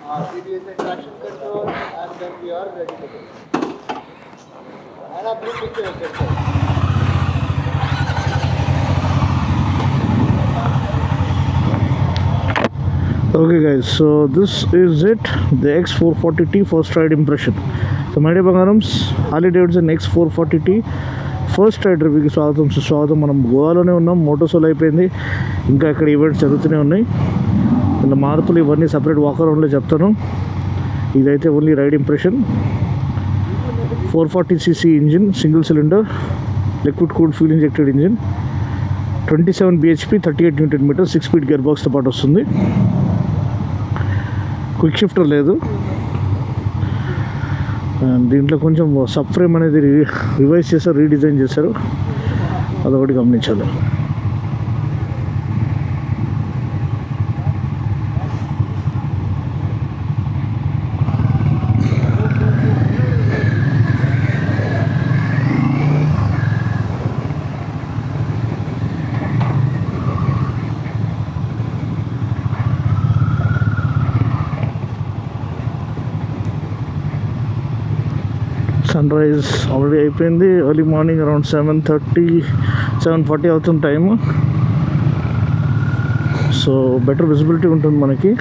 CBS traction control, and then we are ready to go. And a blue picture is there. Okay guys, so this is it, the X440T first ride impression. So my dear Bangarams, Harley Davidson X440T first ride రివ్యూకి స్వాగతం సుస్వాగతం. మనం గోవాలోనే ఉన్నాం, మోటోసోల్ అయిపోయింది, ఇంకా ఇక్కడ events జరుగుతూనే ఉన్నాయి. ఇలా మార్పులు ఇవన్నీ సపరేట్ వాక్ అరౌండ్లో చెప్తాను. ఇదైతే only ride impression. 440cc engine, single cylinder, liquid cooled fuel injected engine, 27 bhp, 38 Nm, 6-speed gear బాక్స్తో పాటు వస్తుంది. క్విక్ షిఫ్టర్ లేదు. దీంట్లో కొంచెం సబ్ ఫ్రేమ్ అనేది రివైజ్ చేశారు, రీడిజైన్ చేశారు, అదొకటి గమనించాలి. సన్ రైజ్ ఆల్రెడీ అయిపోయింది. ఎర్లీ మార్నింగ్ అరౌండ్ 7:30, 7:40 అవుతుంది టైము. సో బెటర్ విజిబిలిటీ ఉంటుంది మనకి.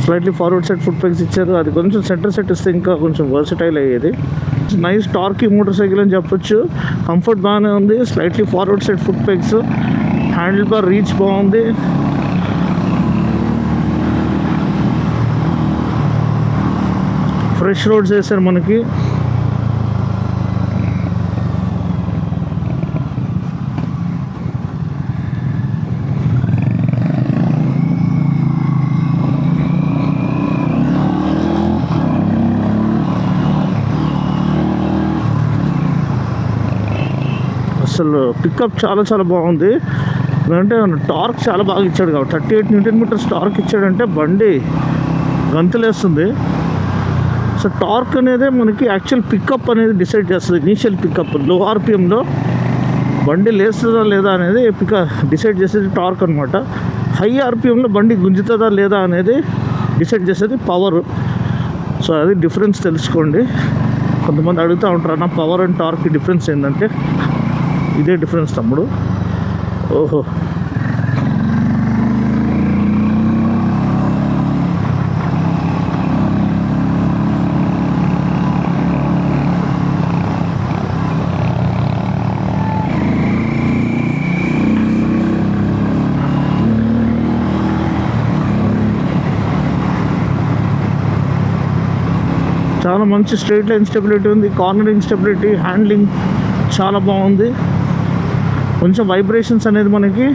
Slightly forward set foot pegs ఇచ్చారు, అది కొంచెం సెంటర్ సెట్ ఇస్తే ఇంకా కొంచెం వర్సిటైల్ అయ్యేది. నైస్ టార్కీ మోటార్ సైకిల్ అని చెప్పొచ్చు. కంఫర్ట్ బాగానే ఉంది. Slightly forward set foot pegs, handle bar reach బాగుంది. ఫ్రెష్ రోడ్స్ వేసారు మనకి. అసలు పికప్ చాలా చాలా బాగుంది. ఎందుకంటే టార్క్ చాలా బాగా ఇచ్చాడు కాబట్టి 38 Nm టార్క్ ఇచ్చాడంటే బండి గంతులేస్తుంది. సో టార్క్ అనేది మనకి యాక్చువల్ పికప్ అనేది డిసైడ్ చేస్తుంది. ఇనీషియల్ పికప్ లో ఆర్పిఎంలో బండి లేస్తుందా లేదా అనేది డిసైడ్ చేసేది టార్క్ అనమాట. హై ఆర్పిఎంలో బండి గుంజుతుందా లేదా అనేది డిసైడ్ చేసేది పవర్. సో అది డిఫరెన్స్ తెలుసుకోండి. కొంతమంది అడుగుతూ ఉంటారు, అన్న పవర్ అండ్ టార్క్ డిఫరెన్స్ ఏంటంటే ఇదే డిఫరెన్స్ తమ్ముడు. ఓహో, చాలా మంచి స్ట్రైట్ లైన్ స్టెబిలిటీ ఉంది, కార్నరింగ్ స్టెబిలిటీ, హ్యాండ్లింగ్ చాలా బాగుంది. కొంచెం వైబ్రేషన్స్ అనేది మనకి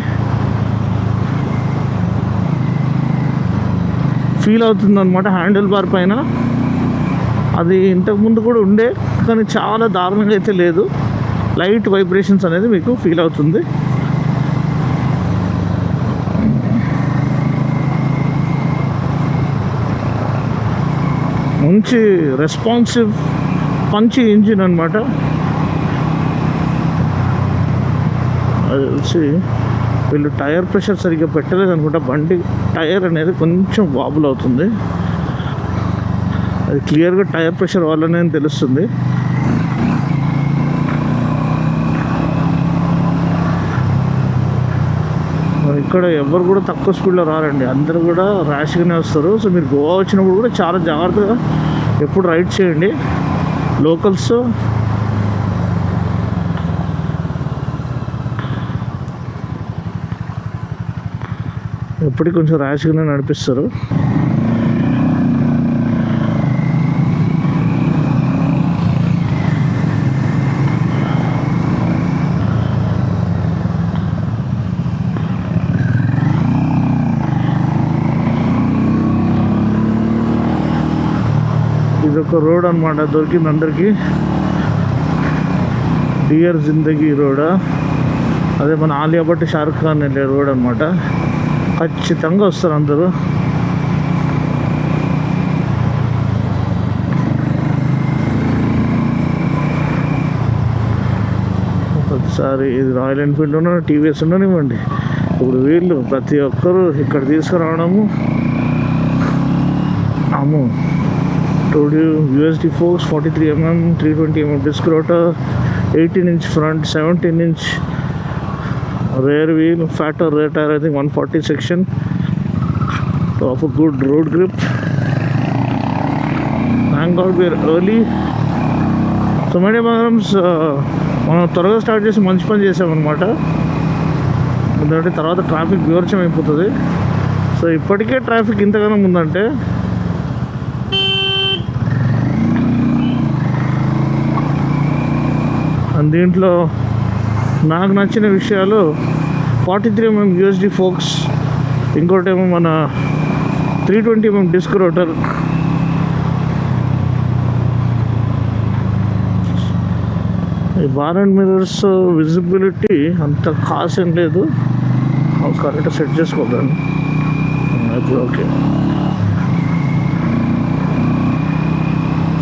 ఫీల్ అవుతుంది అనమాట హ్యాండిల్ బార్ పైన. అది ఇంతకుముందు కూడా ఉండే, కానీ చాలా దారుణంగా అయితే లేదు. లైట్ వైబ్రేషన్స్ అనేది మీకు ఫీల్ అవుతుంది. మంచి రెస్పాన్సివ్ పంచి ఇంజిన్ అనమాట. అది తెలిసి వీళ్ళు టైర్ ప్రెషర్ సరిగ్గా పెట్టలేదు అనుకుంటా. బండి టైర్ అనేది కొంచెం వాబుల్ అవుతుంది. అది క్లియర్గా టైర్ ప్రెషర్ వల్లనే తెలుస్తుంది. ఇక్కడ ఎవరు కూడా తక్కువ స్పీడ్లో రారండి, అందరూ కూడా ర్యాష్గానే వస్తారు. సో మీరు గోవా వచ్చినప్పుడు కూడా చాలా జాగ్రత్తగా ఎప్పుడు రైడ్ చేయండి. లోకల్స్ ఎప్పటికీ కొంచెం ర్యాష్గానే నడిపిస్తారు. ఇదొక రోడ్ అనమాట, దొరికింది అందరికీ. డియర్ జిందగీ రోడా, అదే మన ఆలియా భట్, షారుఖ్ ఖాన్ వెళ్ళే రోడ్ అనమాట. ఖచ్చితంగా వస్తారు అందరూ. ఒకసారి ఇది రాయల్ ఎన్ఫీల్డ్ ఉన్నా, టీవీఎస్ ఉండనివ్వండి, ఇప్పుడు వీళ్ళు ప్రతి ఒక్కరు ఇక్కడ తీసుకురావడము అమ్ము USD Fox 43mm 320mm disc rotor, 18-inch front, 17-inch rear wheel, fatter rear tire, I think 140 section to offer good road grip. Thank God we are early. So my dear బంగారమ్స్, మనం త్వరగా start చేసి మంచి పని చేసామన్నమాట. ఎందుకంటే తర్వాత traffic వివర్చం అయిపోతుంది. సో ఇప్పటికే ట్రాఫిక్ ఇంతగానో ఉందంటే దీంట్లో నాకు నచ్చిన విషయాలు 43mm USD Fox, ఇంకోటేమో మన 320mm డిస్క్ రోటర్. ఈ బార్ అండ్ మిర్రర్స్ విజిబిలిటీ అంత ఖాస్ ఏం లేదు. కరెక్ట్ సెట్ చేసుకోగలను ఇప్పుడు. ఓకే,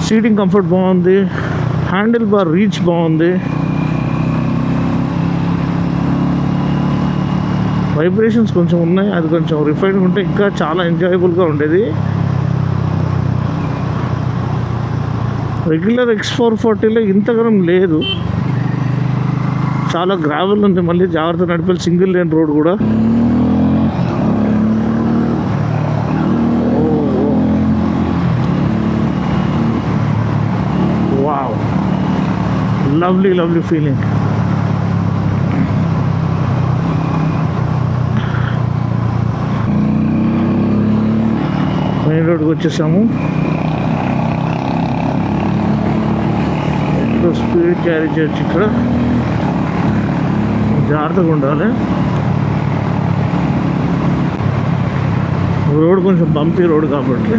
సీటింగ్ కంఫర్ట్ బాగుంది, హ్యాండిల్ బార్ రీచ్ బాగుంది, వైబ్రేషన్స్ కొంచెం ఉన్నాయి. అది కొంచెం రిఫైన్ ఉంటే ఇంకా చాలా ఎంజాయబుల్గా ఉండేది. రెగ్యులర్ X440లో ఇంతగానం లేదు, చాలా గ్రావెల్ ఉంది. మళ్ళీ జాగ్రత్త నడిపే సింగిల్ లేన్ రోడ్ కూడా. Wow, lovely feeling. మెయిన్ రోడ్కి వచ్చేసాము. ఎక్కువ స్పీడ్ క్యారీ చేయొచ్చు ఇక్కడ, జాగ్రత్తగా ఉండాలి. రోడ్ కొంచెం బంపీ రోడ్ కాబట్టి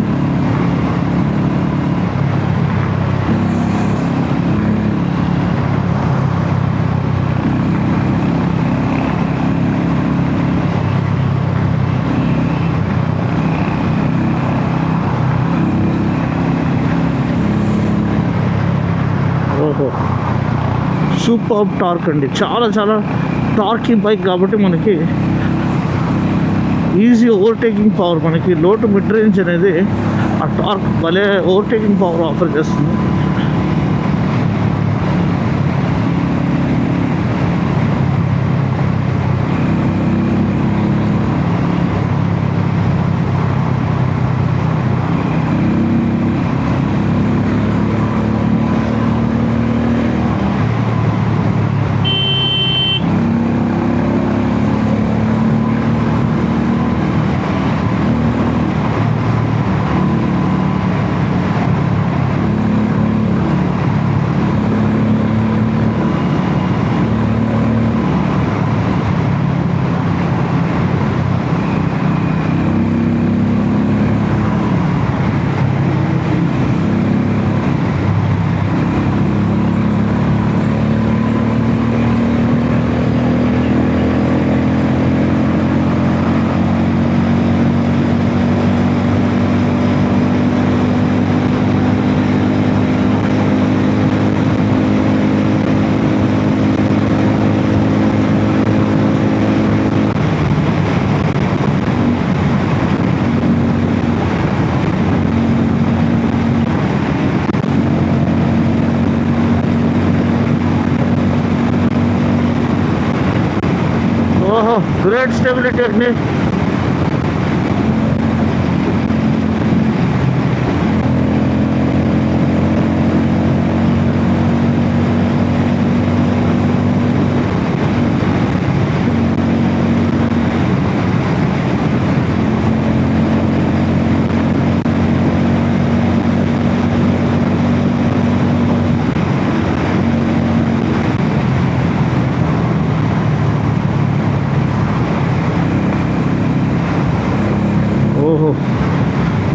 సూపర్ టార్క్ అండి. చాలా టార్కీ బైక్ కాబట్టి మనకి ఈజీ ఓవర్టేకింగ్ పవర్, మనకి లో టు మిడ్ రేంజ్ అనేది ఆ టార్క్ భలే ఓవర్టేకింగ్ పవర్ ఆఫర్ చేస్తుంది. Great stability technique.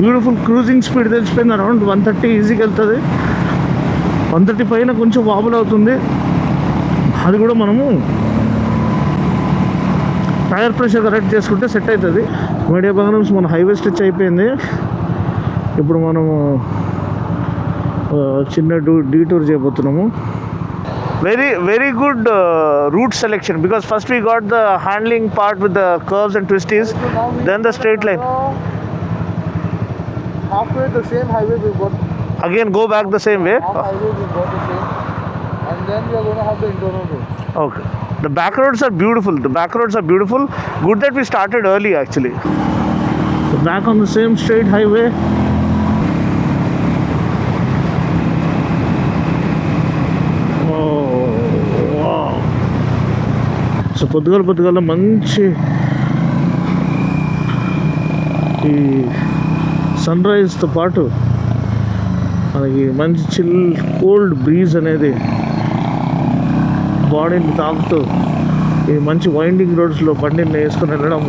Beautiful cruising speed తెలిసిపోయింది. అరౌండ్ 130 ఈజీగా వెళ్తుంది. 130 పైన కొంచెం వాబుల్ అవుతుంది. అది కూడా మనము టైర్ ప్రెషర్ కరెక్ట్ చేసుకుంటే సెట్ అవుతుంది. మీడియా బంగారమ్స్ మన హైవే స్ట్రెచ్ అయిపోయింది. ఇప్పుడు మనము చిన్న డీటూర్ చేయబోతున్నాము. Very good route selection, because first we got the handling part with the curves and twisties, So now we then the straight line. Halfway the same highway we got. Again go back the same way. Half highway we got the same. And then we are going to have the internal roads. Okay. The back roads are beautiful. Good that we started early actually. So back on the same straight highway. Oh, wow. So పొద్దుగాల మంచి ఈ sun రైజ్తో పాటు మనకి మంచి cold breeze అనేది బాడీని తాకుతూ ఈ మంచి వైండింగ్ రోడ్స్లో బండిని వేసుకొని వెళ్ళడం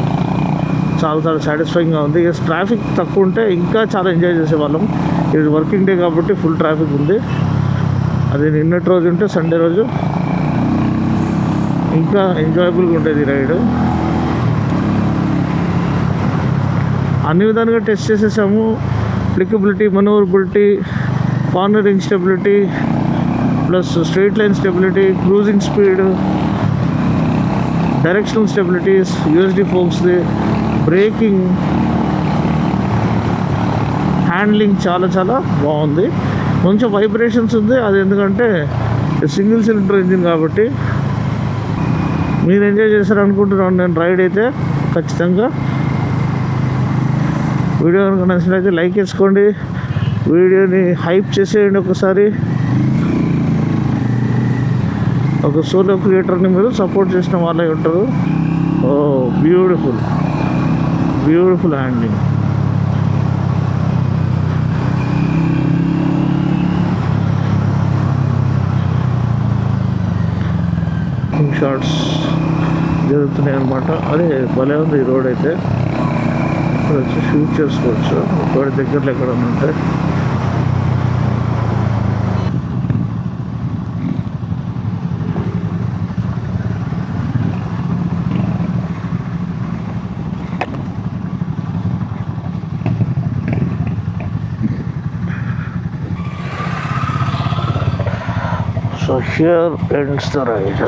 చాలా సాటిస్ఫైయింగ్గా ఉంది. ట్రాఫిక్ తక్కువ ఉంటే ఇంకా చాలా ఎంజాయ్ చేసేవాళ్ళం. ఇది వర్కింగ్ డే కాబట్టి ఫుల్ ట్రాఫిక్ ఉంది. అది నిన్నటి రోజు ఉంటే సండే రోజు ఇంకా ఎంజాయబుల్గా ఉండేది రైడ్. అన్ని విధాలుగా టెస్ట్ చేసేసాము. Flickability, manoeuvrability, cornering stability, plus straight line stability, cruising speed, directional stabilities, USD ఫోక్స్ది, బ్రేకింగ్, హ్యాండ్లింగ్ చాలా బాగుంది. కొంచెం వైబ్రేషన్స్ ఉంది, అది ఎందుకంటే సింగిల్ సిలిండర్ ఇంజిన్ కాబట్టి. మీరు ఎంజాయ్ చేశారనుకుంటున్నాను నేను రైడ్ అయితే. ఖచ్చితంగా వీడియో కనుక నచ్చినట్లయితే లైక్ వేసుకోండి, వీడియోని హైప్ చేసేయండి. ఒకసారి ఒక సోలో క్రియేటర్ని మీరు సపోర్ట్ చేసిన వాళ్ళే ఉంటారు. ఓ బ్యూటిఫుల్ హ్యాండ్లింగ్. షార్ట్స్ జరుగుతున్నాయి అన్నమాట. అదే భలే ఉంది ఈ రోడ్ అయితే. ఇక్కడ వచ్చి షూట్ చేసుకోవచ్చు వాడి దగ్గరలో ఎక్కడ ఉంటే. So here ends the ride.